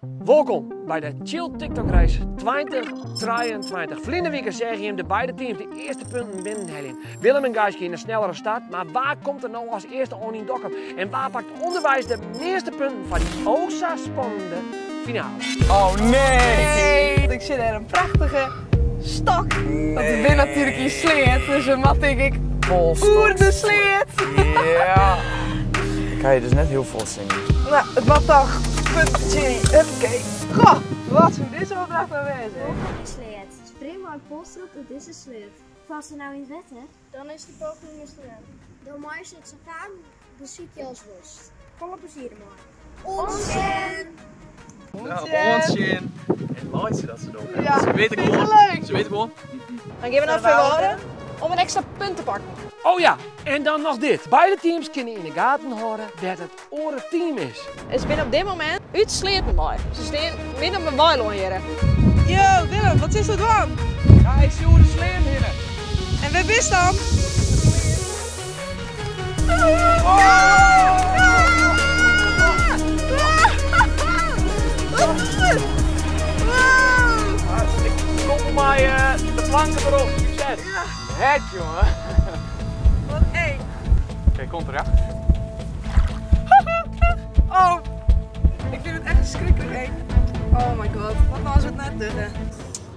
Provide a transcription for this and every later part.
Welkom bij de Chill TikTok race 2023. Verleden week zeg je hem de beide teams de eerste punten binnenhalen. Willem en Gijs in een snellere start, maar waar komt er nou als eerste Onien Dokkum? En waar pakt onderwijs de meeste punten van die oza spannende finale? Oh nee! Ik zit in een prachtige stok. Want ik ben natuurlijk in sleet, dus wat denk ik? Voer de sleet! Ja! Ik ga je dus net heel vol zingen. Nou, het was toch puntje. Oké. Goh, wat voor deze opdracht nou weer zijn. Sleet. Spring maar een polster op, het is een sleet. Vast er nou in wet, hè? Dan is de poging mislukt. Dan maar zit ze gaan, bezoek je als worst. Volle plezier maar. Onzin! Onzin! En mooiste dat ze doen. Ja, Ze weten vind ik gewoon. leuk. Ze weten gewoon. Dan geven we nog veel woorden om een extra punt te pakken. Oh ja, en dan nog dit. Beide teams kunnen in de gaten houden dat het andere team is. En ze zijn op dit moment uit sleet met mij. Ze staan midden op mijn weilon hier. Yo, Willem, wat is dat dan? Ja, ik zie hoe de sleer binnen. En wie is dan? Ik koppel maar de planken erop. Succes! Het jongen! Wat eng. Oké, komt er ja. Oh, ik vind het echt verschrikkelijk eng. Oh my god, wat nou als we het net doen?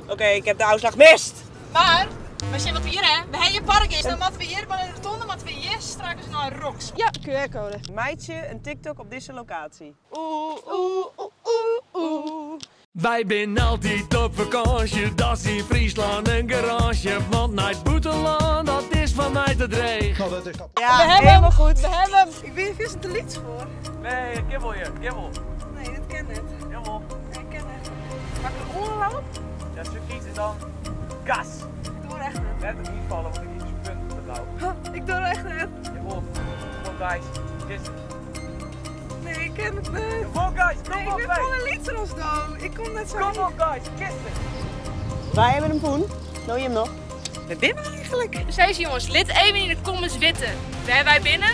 Oké, ik heb de uitslag mist. Maar, we zijn wat hier hè, we hebben een park is, dan moeten we hier bij de rotonde, moeten we hier straks naar Rox. Ja, QR-code. Meidje, een TikTok op deze locatie. Wij zijn altijd op vakantie, dat is in Friesland een garage. Want naar het Boeteland, dat is van mij te dreig. Ja, We hebben helemaal hem. goed. We hebben hem. Ik weet niet of er te lieds voor. Nee, kibbel je, kibbel. Nee, dat ken ik. Kibbel. Nee, ik ken het. Maak ik een oorloop? Ja, zoek iets en dan gas. Ik doe er echt net. Net niet vallen, want ik iets punt te blauw. Ik doe er echt net. Kibbel. Kom guys. Kiss. Nee, ik ken het niet. Kom guys, Nee, kom ik op ben guys. volle liedseros dan. Ik kom net zo. Kom op guys, kissen. Wij hebben een poen. Wil je hem nog? Waar ben we eigenlijk? Steeds jongens, lid even in de comments witten. Zijn wij binnen?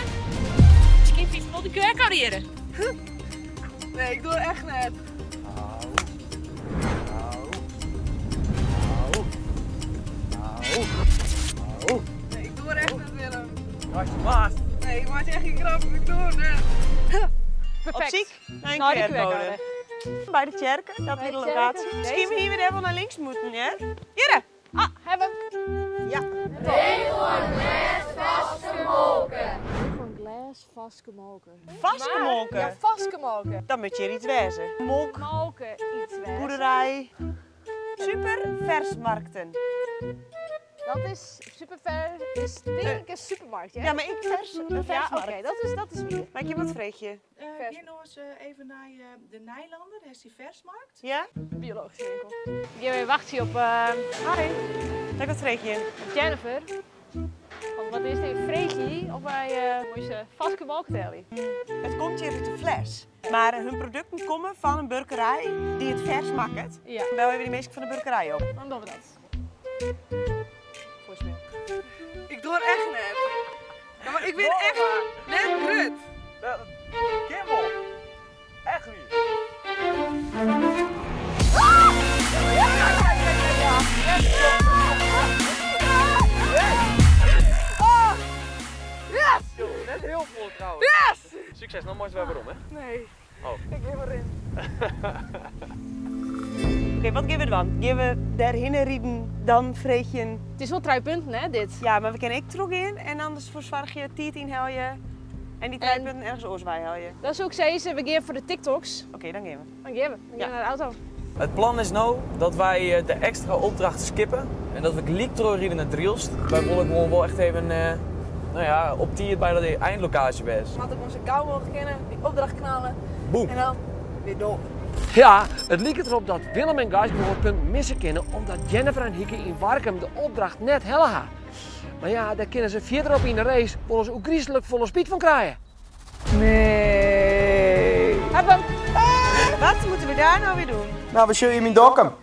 Misschien fiets wel de QR-code hier. Nee, ik doe er echt net. Nee, ik doe er echt net, Willem. Alsjeblieft. Nee, ik maak echt geen grap. Ik doe er net. Op ziek? Naar een Nou, die QR-code. Bij de kerken, dat is de locatie. Misschien we hier weer even naar links moeten, hè? Hier! Ah, hebben we. Ja. Glas vastgemoken. Vastgemolken. Ja, vastgemoken. Dan moet je hier iets wezen. Molk, Moken iets weg. boerderij. Super versmarkten. Dat is super ver, is denk ik een supermarkt, hè? Ja, maar ik een Ja, versmarkt. oké, dat is weer. Maak je wat vreet je? Hier nog eens even naar de Nijlander, dat is die versmarkt. Ja? Biologische winkel. Ik wacht hier op Hi. Maak wat vreet je? Jennifer. Want wat is dit? Freegie? Of wij moet je vastgemolken tellen? Het komt hier uit de fles. Maar hun producten komen van een burgerij die het vers maakt. Ja, Wel hebben die meestal van de burgerij op. dan doen we dat. Volgens mij. Ik doe er echt net. Ja, maar ik ben echt net grut. Kibbel. Echt niet. Yo, net heel vol trouwens. Yes! Succes, nog mooi weer om hè. Nee. Oh. Ik geef erin. Oké, wat geven we dan? Geven we daarheen rieden, dan vreet je een... Het is wel 3 punten, hè, dit. Ja, maar we kunnen ik terug in en anders verzorg je 10 hel je. En die 3 En- punten ergens oorswaai hel je. Dat is ook steeds, we gaan voor de TikToks. Oké, dan gaan we. Dan gaan we. Dan gaan we naar de auto. Het plan is nou dat wij de extra opdrachten skippen en dat we gelijk terugrijden naar Drielst. Wij willen gewoon wel echt even nou ja, op die bij de eindlocatie wees. Want op onze kou mogen kennen, die opdracht knallen. Boem. En dan weer door. Ja, het lijkt erop dat Willem en Gijs een punt missen kunnen omdat Jennifer en Hieke in Warkum de opdracht net hellen gaan. Maar ja, daar kunnen ze verderop in de race volgens ook griezelig volle speed van krijgen. Nee. Hebben. Wat moeten we daar nou weer doen? Nou, we zullen je in Dokkum.